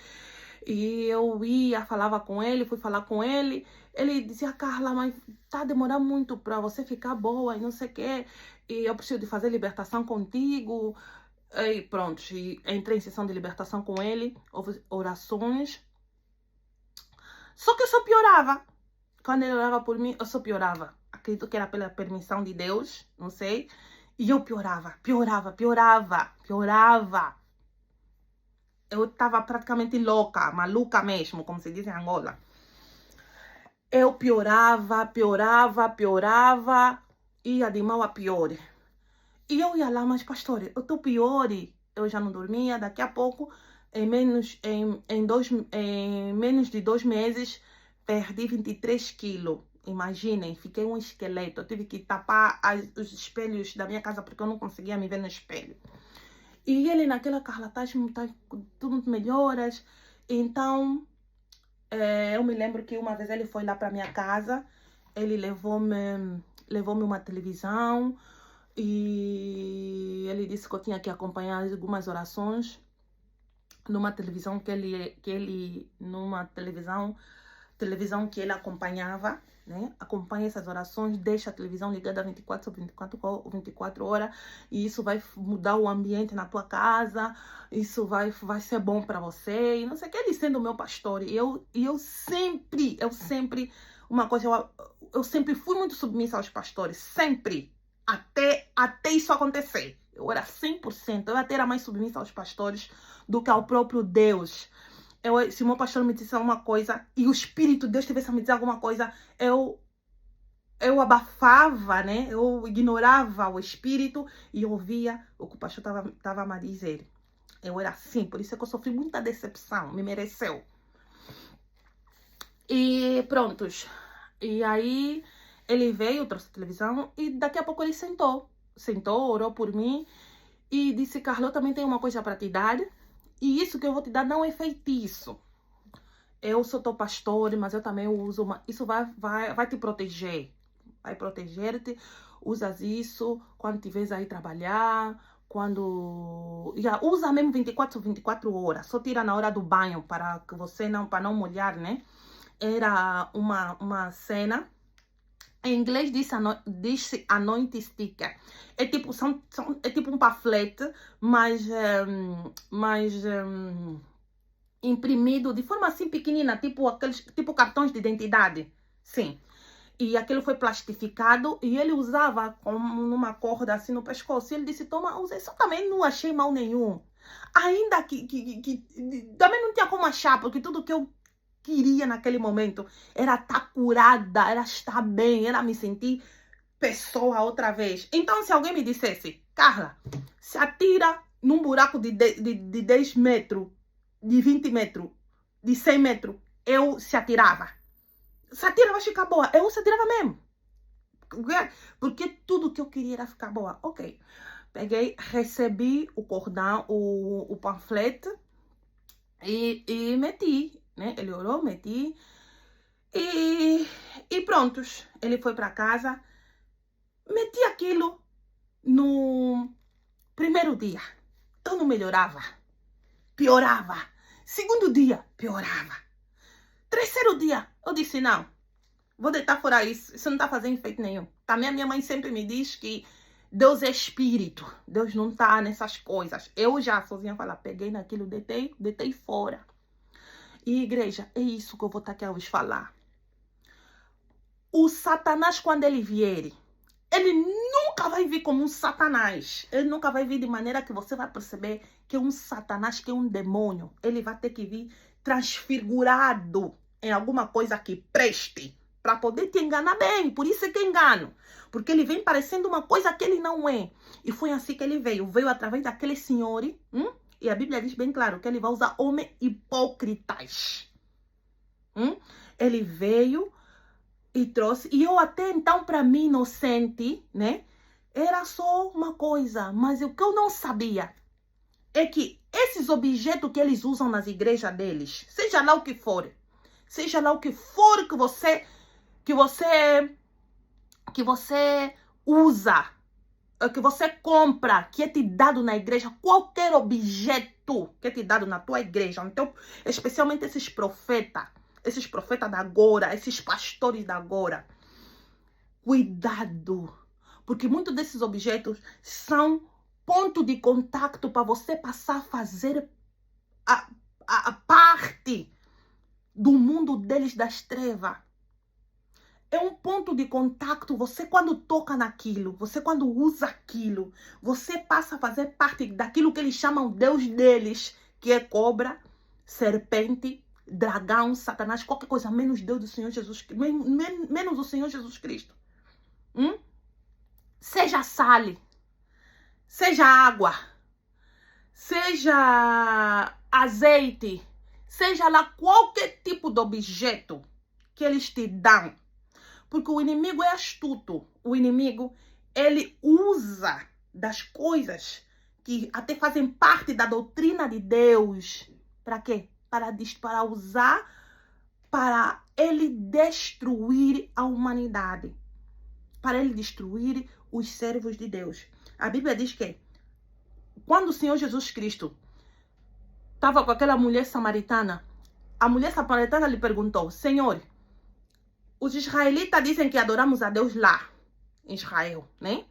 E eu ia, falava com ele, fui falar com ele. Ele dizia, Carla, mas tá demorando muito para você ficar boa e não sei o quê. E eu preciso de fazer libertação contigo. E pronto, e entrei em sessão de libertação com ele, houve orações. Só que eu só piorava. Quando ele orava por mim, eu só piorava. Acredito que era pela permissão de Deus, não sei. E eu piorava. Eu estava praticamente louca, maluca mesmo, como se diz em Angola. Eu piorava, ia de mal a pior. E eu ia lá, mas pastor, eu tô pior. Eu já não dormia, daqui a pouco, em menos de 2 meses, perdi 23 quilos. Imaginem, fiquei um esqueleto. Eu tive que tapar os espelhos da minha casa porque eu não conseguia me ver no espelho. E ele naquela, Carla, tá tudo melhoras. Então, eu me lembro que uma vez ele foi lá para minha casa, ele levou-me uma televisão e ele disse que eu tinha que acompanhar algumas orações numa televisão numa televisão que ele acompanhava, né? Acompanha essas orações, deixa a televisão ligada 24 horas, e isso vai mudar o ambiente na tua casa, isso vai ser bom para você, e não sei o que, ele sendo o meu pastor, e eu sempre, uma coisa, eu sempre fui muito submissa aos pastores, sempre, até isso acontecer. Eu era 100%, eu até era mais submissa aos pastores do que ao próprio Deus. Se o meu pastor me disse alguma coisa e o Espírito de Deus tivesse a me dizer alguma coisa, eu abafava, né? Eu ignorava o Espírito e ouvia o que o pastor estava a me dizer. Eu era assim, por isso é que eu sofri muita decepção, me mereceu. E prontos. E aí ele veio, trouxe a televisão e daqui a pouco ele sentou, orou por mim e disse, Carla, eu também tenho uma coisa para te dar. E isso que eu vou te dar não é feitiço. Eu sou teu pastor, mas eu também uso isso vai te proteger. Vai proteger-te. Usas isso quando estiveres aí trabalhar, quando... usa mesmo 24 horas. Só tira na hora do banho para não molhar, né? Era uma cena. Em inglês diz anointing sticker. É tipo, é tipo um panfleto, mas imprimido de forma assim pequenina, tipo cartões de identidade. Sim. E aquilo foi plastificado e ele usava como numa corda assim no pescoço. E ele disse, toma, usa isso. Eu também não achei mal nenhum. Ainda que também não tinha como achar, porque tudo que eu queria naquele momento era estar curada, era estar bem, era me sentir pessoa outra vez. Então, se alguém me dissesse, Carla, se atira num buraco de 10 metros, de 20 metros, de 100 metros, eu se atirava. Se atira, vai ficar boa. Eu se atirava mesmo. Porque tudo que eu queria era ficar boa. Ok. Peguei, recebi o cordão, o panfleto e meti, né? Ele orou, meti. E prontos. Ele foi para casa. Meti aquilo no primeiro dia. Eu não melhorava. Piorava. Segundo dia, piorava. Terceiro dia, eu disse, não. Vou deitar fora isso. Isso não tá fazendo efeito nenhum. Também a minha mãe sempre me diz que Deus é espírito. Deus não tá nessas coisas. Eu já sozinha peguei naquilo, deitei fora. E igreja, é isso que eu vou estar aqui a vos falar. O Satanás, quando ele vier, ele nunca vai vir como um Satanás. Ele nunca vai vir de maneira que você vai perceber que é um Satanás, que é um demônio. Ele vai ter que vir transfigurado em alguma coisa que preste para poder te enganar bem. Por isso é que engano. Porque ele vem parecendo uma coisa que ele não é. E foi assim que ele veio. Veio através daquele senhor. E a Bíblia diz bem claro que ele vai usar homens hipócritas. Ele veio e trouxe. E eu até então, para mim, inocente, né? Era só uma coisa. Mas o que eu não sabia é que esses objetos que eles usam nas igrejas deles, seja lá o que for que você usa, que você compra, que é te dado na igreja, qualquer objeto espírito que é te dado na tua igreja, então, especialmente esses profetas da agora, esses pastores da agora, cuidado, porque muitos desses objetos são ponto de contato para você passar a fazer a parte do mundo deles das trevas. É um ponto de contato. Você quando toca naquilo, você quando usa aquilo, você passa a fazer parte daquilo que eles chamam Deus deles, que é cobra, serpente, dragão, Satanás, qualquer coisa, menos Deus do Senhor Jesus, menos o Senhor Jesus Cristo. Seja sal, seja água, seja azeite, seja lá qualquer tipo de objeto que eles te dão. Porque o inimigo é astuto. O inimigo, ele usa das coisas que até fazem parte da doutrina de Deus. Para quê? Para usar, para ele destruir a humanidade. Para ele destruir os servos de Deus. A Bíblia diz que quando o Senhor Jesus Cristo estava com aquela mulher samaritana, a mulher samaritana lhe perguntou: Senhor, os israelitas dizem que adoramos a Deus lá, em Israel, né?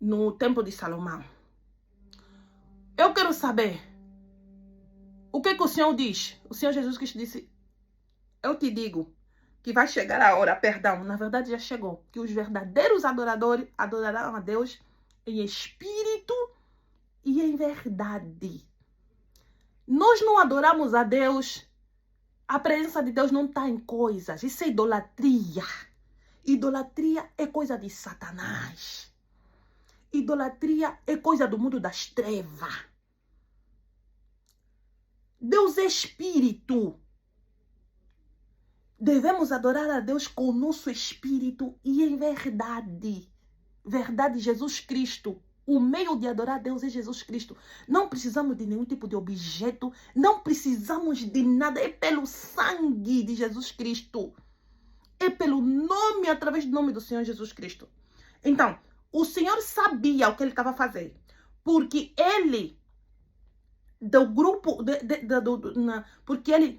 No templo de Salomão. Eu quero saber, o que o Senhor diz? O Senhor Jesus Cristo disse: eu te digo que vai chegar a hora, perdão, na verdade já chegou, que os verdadeiros adoradores adorarão a Deus em espírito e em verdade. Nós não adoramos a Deus. A presença de Deus não está em coisas. Isso é idolatria. Idolatria é coisa de Satanás. Idolatria é coisa do mundo das trevas. Deus é espírito. Devemos adorar a Deus com o nosso espírito e em verdade. Verdade, Jesus Cristo. O meio de adorar a Deus é Jesus Cristo. Não precisamos de nenhum tipo de objeto. Não precisamos de nada. É pelo sangue de Jesus Cristo. É pelo nome, através do nome do Senhor Jesus Cristo. Então, o Senhor sabia o que ele estava a fazer. Porque ele, do grupo, porque ele,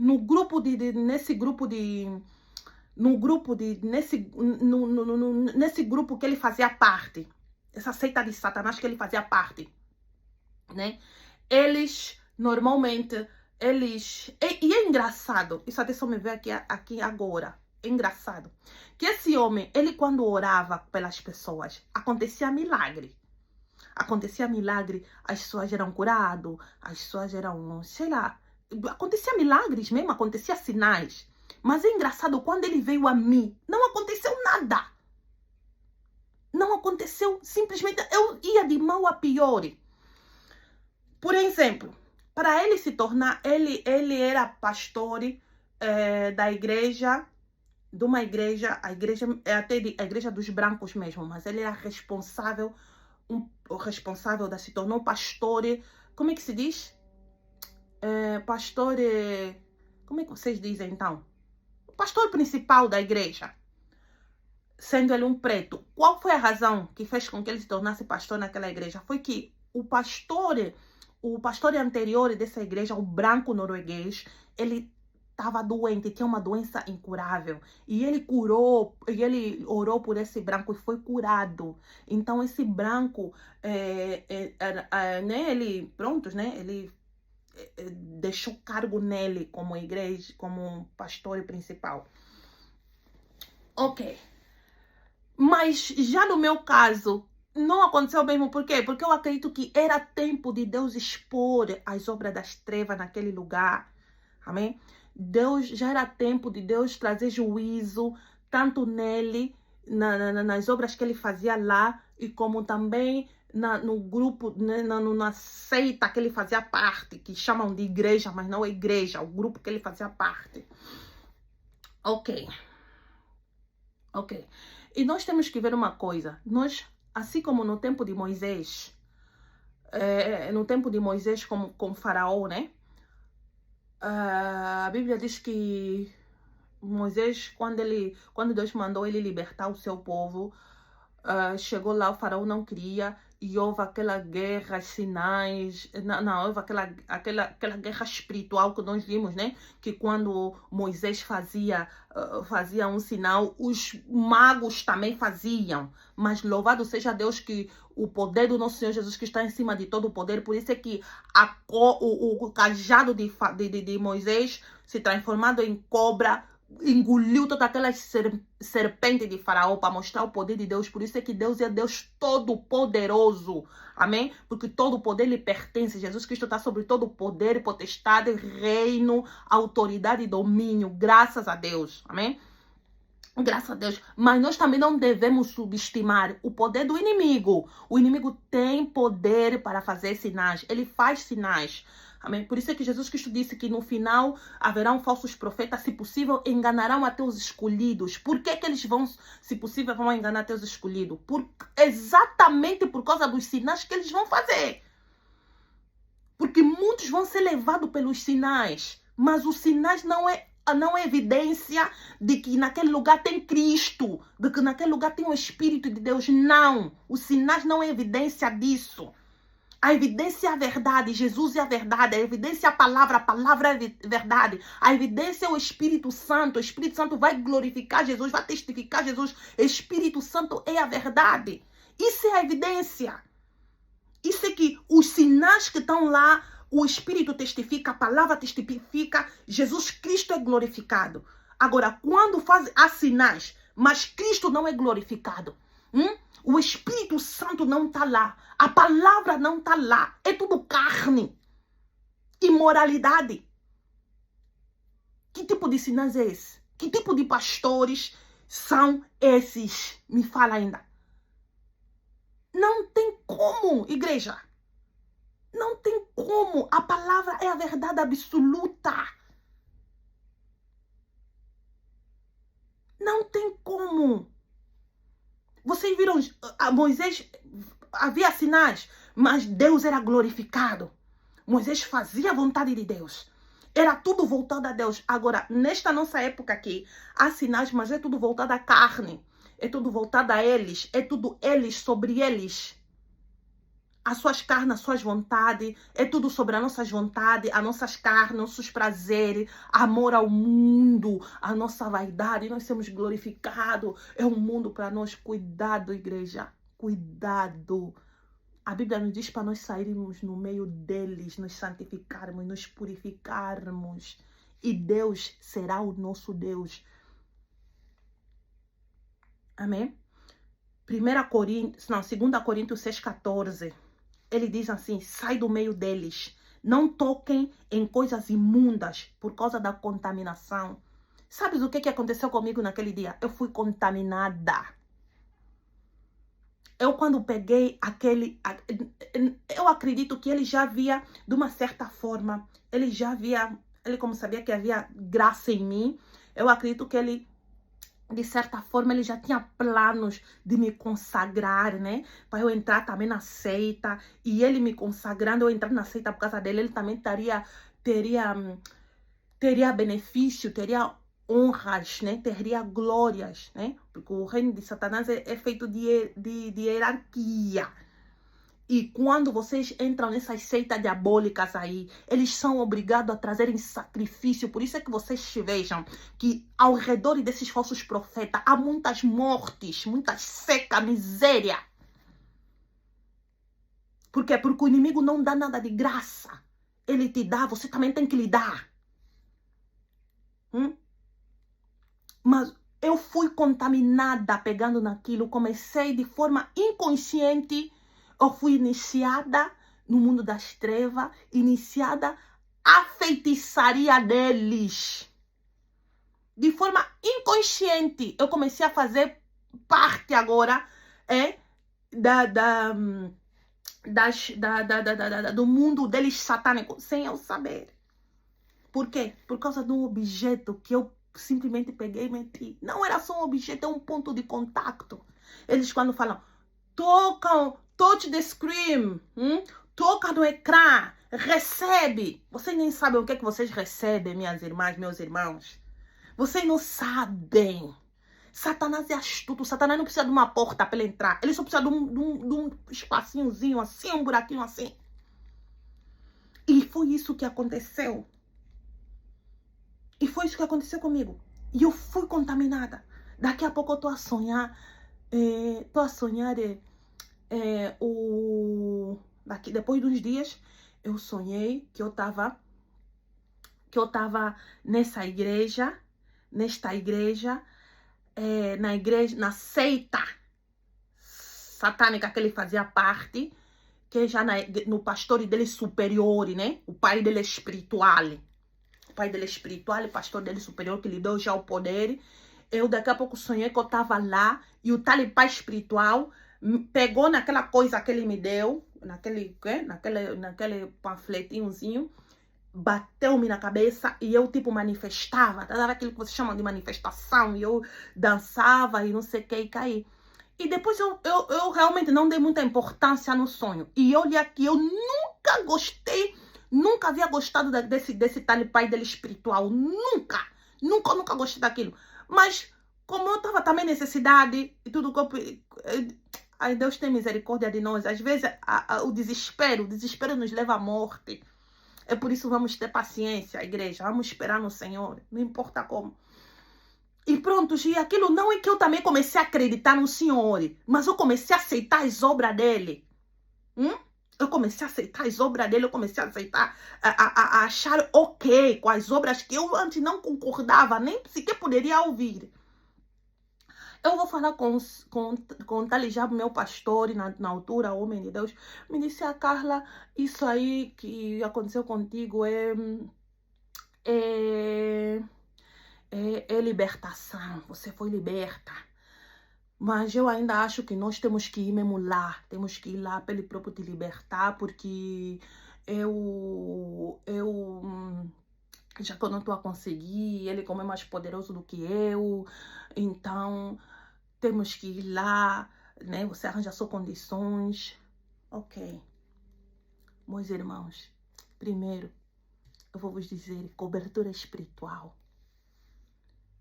nesse grupo que ele fazia parte, essa seita de Satanás que ele fazia parte, né? Eles, normalmente, e é engraçado, isso até só me vê aqui agora, é engraçado, que esse homem, ele quando orava pelas pessoas, acontecia milagre, as pessoas eram curadas, as pessoas eram, sei lá, acontecia milagres mesmo, acontecia sinais, mas é engraçado, quando ele veio a mim, não aconteceu nada. Não aconteceu, simplesmente eu ia de mal a pior. Por exemplo, para ele se tornar, ele era pastor da igreja, de uma igreja, a igreja dos brancos mesmo, mas ele era responsável, se tornou pastor, como é que se diz? Pastor, como é que vocês dizem então? O pastor principal da igreja. Sendo ele um preto. Qual foi a razão que fez com que ele se tornasse pastor naquela igreja? Foi que o pastor anterior dessa igreja, o branco norueguês, ele estava doente, tinha uma doença incurável. E ele orou por esse branco e foi curado. Então esse branco, né, ele deixou cargo nele como igreja, como pastor principal. Ok. Mas já no meu caso, não aconteceu mesmo. Por quê? Porque eu acredito que era tempo de Deus expor as obras das trevas naquele lugar. Amém? Já era tempo de Deus trazer juízo, tanto nele, nas obras que ele fazia lá, e como também no grupo, na seita que ele fazia parte, que chamam de igreja, mas não é igreja, o grupo que ele fazia parte. Ok. E nós temos que ver uma coisa. Nós, assim como no tempo de Moisés, com Faraó, né? A Bíblia diz que Moisés, quando Deus mandou ele libertar o seu povo, chegou lá, o Faraó não queria, e houve aquela guerra, sinais, não, houve aquela guerra espiritual que nós vimos, né? Que quando Moisés fazia um sinal, os magos também faziam. Mas louvado seja Deus que o poder do nosso Senhor Jesus que está em cima de todo o poder, por isso é que o cajado de Moisés se transformado em cobra, engoliu toda aquela serpente de Faraó para mostrar o poder de Deus. Por isso é que Deus é Deus todo-poderoso. Amém? Porque todo o poder lhe pertence. Jesus Cristo está sobre todo o poder, potestade, reino, autoridade e domínio. Graças a Deus. Amém? Graças a Deus. Mas nós também não devemos subestimar o poder do inimigo. O inimigo tem poder para fazer sinais. Ele faz sinais. Amém? Por isso é que Jesus Cristo disse que no final haverão falsos profetas, se possível, enganarão até os escolhidos. Por que eles vão, se possível, vão enganar até os escolhidos? Exatamente por causa dos sinais que eles vão fazer. Porque muitos vão ser levados pelos sinais, mas os sinais não é evidência de que naquele lugar tem Cristo, de que naquele lugar tem o Espírito de Deus. Não, os sinais não é evidência disso. A evidência é a verdade, Jesus é a verdade, a evidência é a palavra é a verdade, a evidência é o Espírito Santo vai glorificar Jesus, vai testificar Jesus, Espírito Santo é a verdade. Isso é a evidência. Isso é que os sinais que estão lá, o Espírito testifica, a palavra testifica, Jesus Cristo é glorificado. Agora, quando há sinais, mas Cristo não é glorificado, o Espírito Santo não está lá. A palavra não está lá. É tudo carne. Imoralidade. Que tipo de sinais é esse? Que tipo de pastores são esses? Me fala ainda. Não tem como, igreja. Não tem como. A palavra é a verdade absoluta. Não tem como. Vocês viram, Moisés havia sinais, mas Deus era glorificado. Moisés fazia a vontade de Deus. Era tudo voltado a Deus. Agora, nesta nossa época aqui, há sinais, mas é tudo voltado à carne. É tudo voltado a eles. É tudo eles, sobre eles. As suas carnes, as suas vontades. É tudo sobre as nossas vontades, as nossas carnes, nossos prazeres, amor ao mundo, a nossa vaidade. Nós somos glorificados. É um mundo para nós. Cuidado, igreja. Cuidado. A Bíblia nos diz para nós sairmos no meio deles, nos santificarmos, nos purificarmos. E Deus será o nosso Deus. Amém? 2 Coríntios 6,14. Ele diz assim, sai do meio deles. Não toquem em coisas imundas por causa da contaminação. Sabes o que aconteceu comigo naquele dia? Eu fui contaminada. Eu quando peguei eu acredito que ele já via, de uma certa forma, ele como sabia que havia graça em mim, eu acredito que ele, de certa forma, ele já tinha planos de me consagrar, né? Para eu entrar também na seita. E ele me consagrando, eu entrar na seita por causa dele, ele também teria benefício, teria honras, né? Teria glórias, né? Porque o reino de Satanás é feito de hierarquia. E quando vocês entram nessas seitas diabólicas aí, eles são obrigados a trazerem sacrifício. Por isso é que vocês vejam que ao redor desses falsos profetas há muitas mortes, muita seca, miséria. Por quê? Porque o inimigo não dá nada de graça. Ele te dá, você também tem que lhe dar. Mas eu fui contaminada pegando naquilo, comecei de forma inconsciente. Eu fui iniciada no mundo das trevas, iniciada a feitiçaria deles. De forma inconsciente, eu comecei a fazer parte agora do mundo deles satânico, sem eu saber. Por quê? Por causa de um objeto que eu simplesmente peguei e meti. Não era só um objeto, é um ponto de contato. Eles quando falam, touch the screen, toca no ecrã, recebe. Vocês nem sabem o que vocês recebem, minhas irmãs, meus irmãos. Vocês não sabem. Satanás é astuto. Satanás não precisa de uma porta para ele entrar. Ele só precisa de um espacinhozinho assim, um buraquinho assim. E foi isso que aconteceu. E foi isso que aconteceu comigo. E eu fui contaminada. Daqui a pouco eu tô a sonhar. Depois de uns dias, eu sonhei que eu tava nesta igreja, na seita satânica que ele fazia parte, que já no pastor dele superior, né? O pai dele espiritual. O pai dele espiritual, o pastor dele superior, que lhe deu já o poder. Eu daqui a pouco sonhei que eu tava lá e o tal pai espiritual pegou naquela coisa que ele me deu, naquele panfletinhozinho, bateu-me na cabeça e eu tipo manifestava, tá? Aquilo que vocês chamam de manifestação, e eu dançava e não sei o que, e caí. E depois eu realmente não dei muita importância no sonho. E olha que eu nunca gostei, nunca havia gostado desse tal pai dele espiritual, nunca gostei daquilo. Mas como eu tava também necessidade e tudo, ai, Deus tem misericórdia de nós. Às vezes o desespero nos leva à morte. É por isso vamos ter paciência, igreja. Vamos esperar no Senhor, não importa como. E pronto, e aquilo não é que eu também comecei a acreditar no Senhor, mas eu comecei a aceitar as obras dele. Eu comecei a aceitar as obras dele, eu comecei a aceitar, a achar ok com as obras que eu antes não concordava, nem sequer poderia ouvir. Eu vou falar com já meu pastor, e na altura, homem de Deus, me disse: Carla, isso aí que aconteceu contigo é libertação, você foi liberta. Mas eu ainda acho que nós temos que ir mesmo lá, temos que ir lá para ele próprio te libertar, porque já que eu não estou a conseguir, ele como é mais poderoso do que eu, então temos que ir lá, né? Você arranja suas condições. Ok. Meus irmãos, primeiro, eu vou vos dizer, cobertura espiritual.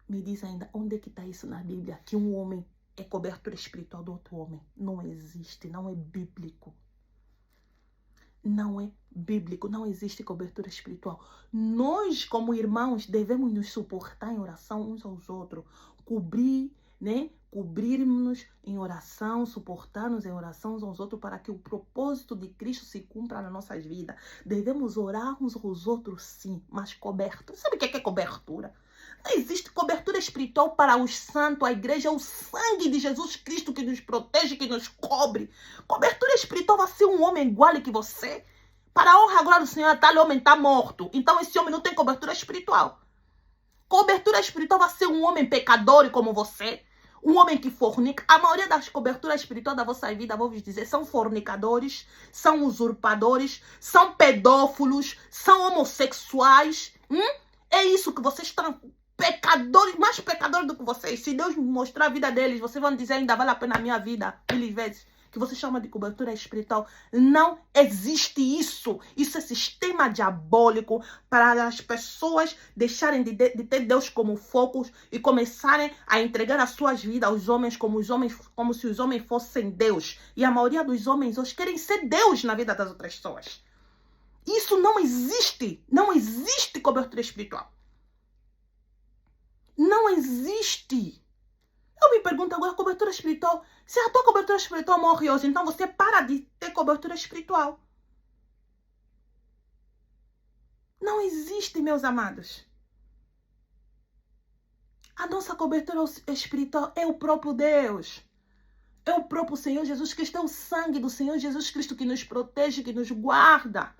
Me diz ainda, onde é que está isso na Bíblia? Que um homem é cobertura espiritual do outro homem. Não existe, não é bíblico. Não é bíblico, não existe cobertura espiritual. Nós, como irmãos, devemos nos suportar em oração uns aos outros. Cobrirmos em oração, suportar-nos em oração uns aos outros para que o propósito de Cristo se cumpra nas nossas vidas. Devemos orar uns aos outros, sim, mas cobertura. Sabe o que é cobertura? Não existe cobertura espiritual para os santos. A igreja é o sangue de Jesus Cristo que nos protege, que nos cobre. Cobertura espiritual vai ser um homem igual que você. Para a honra agora do Senhor, tal homem está morto. Então esse homem não tem cobertura espiritual. Cobertura espiritual vai ser um homem pecador como você. Um homem que fornica. A maioria das coberturas espirituais da vossa vida, vou vos dizer, são fornicadores, são usurpadores, são pedófilos, são homossexuais. É isso que vocês estão... Pecadores, mais pecadores do que vocês. Se Deus mostrar a vida deles, vocês vão dizer: ainda vale a pena a minha vida, 1000 vezes. Que você chama de cobertura espiritual. Não existe isso. Isso é sistema diabólico para as pessoas deixarem de ter Deus como foco e começarem a entregar as suas vidas aos homens como se os homens fossem Deus. E a maioria dos homens hoje querem ser Deus na vida das outras pessoas. Isso não existe. Não existe cobertura espiritual. Não existe. Eu me pergunto agora, cobertura espiritual. Se a tua cobertura espiritual morre hoje, então você para de ter cobertura espiritual. Não existe, meus amados. A nossa cobertura espiritual é o próprio Deus. É o próprio Senhor Jesus Cristo. É o sangue do Senhor Jesus Cristo que nos protege, que nos guarda.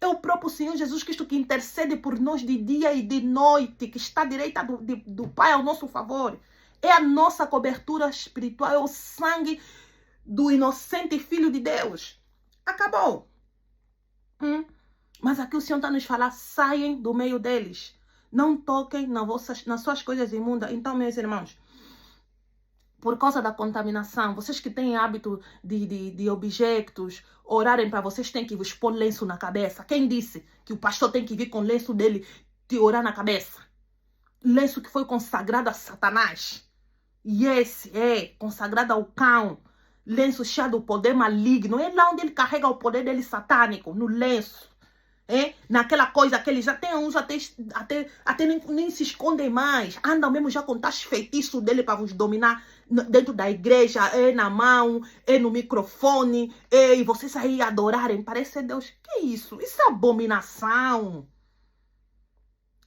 É o próprio Senhor Jesus Cristo que intercede por nós de dia e de noite, que está à direita do Pai ao nosso favor. É a nossa cobertura espiritual, é o sangue do inocente Filho de Deus. Acabou. Mas aqui o Senhor está nos falando, saiam do meio deles. Não toquem nas suas coisas imundas. Então, meus irmãos, por causa da contaminação, vocês que têm hábito de objetos orarem para vocês, têm que vos pôr lenço na cabeça. Quem disse que o pastor tem que vir com lenço dele te orar na cabeça? Lenço que foi consagrado a Satanás. E esse é consagrado ao cão, lenço cheio do poder maligno. É lá onde ele carrega o poder dele satânico, no lenço. É? Naquela coisa que ele já tem uns, até nem se escondem mais. Andam mesmo já com tais feitiços dele para vos dominar dentro da igreja. É na mão, é no microfone. É, e vocês aí adorarem. Parece Deus. Que isso? Isso é abominação.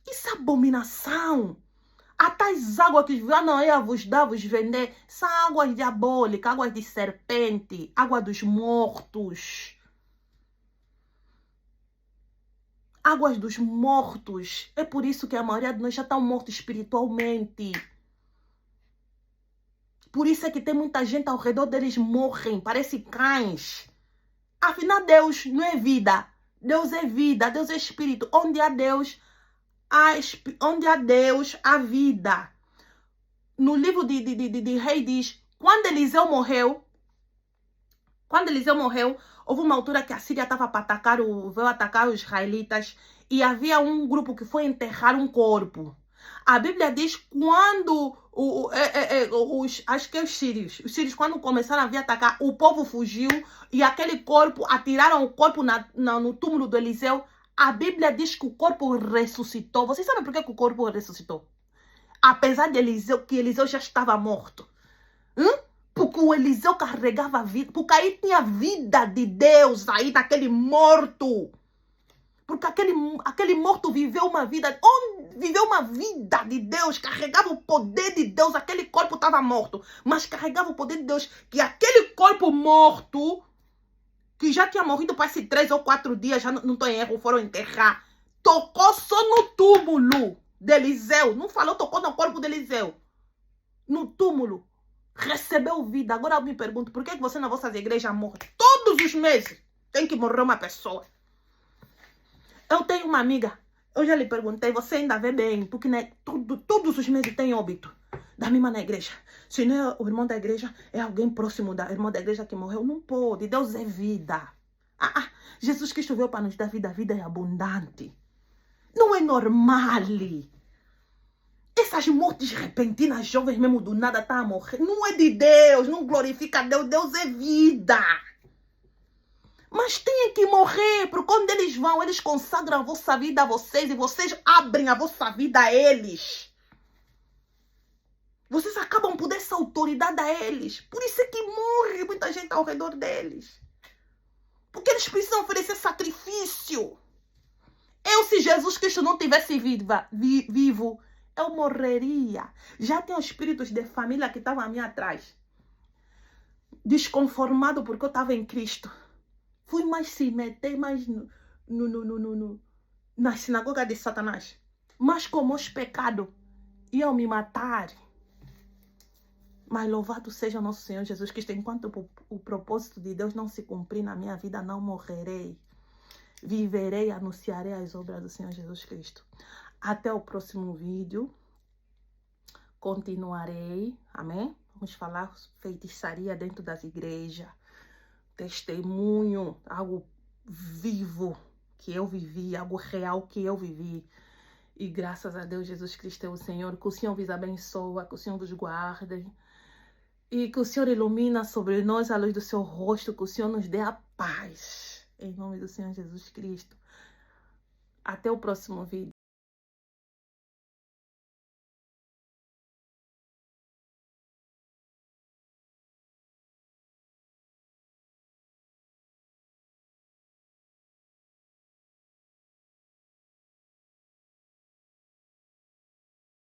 Isso é abominação. Até as águas que não ia vos dar, vos vender, são águas diabólicas, águas de serpente, água dos mortos. Águas dos mortos. É por isso que a maioria de nós já está morto espiritualmente. Por isso é que tem muita gente ao redor deles morrem, parecem cães. Afinal, Deus não é vida. Deus é vida, Deus é espírito. Onde há Deus, há vida. No livro de Rei diz, quando Eliseu morreu, houve uma altura que a Síria estava para veio atacar os israelitas e havia um grupo que foi enterrar um corpo. A Bíblia diz quando acho que os sírios quando começaram a vir atacar, o povo fugiu e aquele corpo, atiraram o corpo no túmulo do Eliseu. A Bíblia diz que o corpo ressuscitou. Vocês sabem por que o corpo ressuscitou? Apesar de que Eliseu já estava morto. Porque o Eliseu carregava a vida. Porque aí tinha vida de Deus aí daquele morto. Porque aquele morto viveu uma vida. Viveu uma vida de Deus. Carregava o poder de Deus. Aquele corpo estava morto. Mas carregava o poder de Deus. Que aquele corpo morto, que já tinha morrido parece 3 ou 4 dias, já não estou em erro, foram enterrar. Tocou só no túmulo de Eliseu. Não falou, tocou no corpo de Eliseu. No túmulo. Recebeu vida. Agora eu me pergunto, por que você na vossa igreja morre? Todos os meses tem que morrer uma pessoa. Eu tenho uma amiga, eu já lhe perguntei, você ainda vê bem, porque né, todos os meses tem óbito da mesma na igreja. Se não é o irmão da igreja, é alguém próximo da irmã da igreja que morreu. Não pode, Deus é vida. Jesus Cristo veio para nos dar vida, a vida é abundante. Não é normal. Essas mortes repentinas, jovens mesmo do nada tá a morrer. Não é de Deus, não glorifica Deus. Deus é vida. Mas tem que morrer, porque quando eles vão, eles consagram a vossa vida a vocês e vocês abrem a vossa vida a eles. Vocês acabam por dar essa autoridade a eles. Por isso é que morre muita gente ao redor deles. Porque eles precisam oferecer sacrifício. Se Jesus Cristo não tivesse vivo, eu morreria. Já tem os espíritos de família que estavam a mim atrás. Desconformado porque eu estava em Cristo. Fui mais se meter mais na sinagoga de Satanás. Mas como os pecados iam me matar. Mas louvado seja o nosso Senhor Jesus Cristo. Enquanto o propósito de Deus não se cumprir na minha vida, não morrerei. Viverei e anunciarei as obras do Senhor Jesus Cristo. Até o próximo vídeo. Continuarei. Amém? Vamos falar feitiçaria dentro das igrejas. Testemunho. Algo vivo que eu vivi. Algo real que eu vivi. E graças a Deus, Jesus Cristo é o Senhor. Que o Senhor vos abençoe. Que o Senhor vos guarde. E que o Senhor ilumina sobre nós a luz do seu rosto. Que o Senhor nos dê a paz. Em nome do Senhor Jesus Cristo. Até o próximo vídeo.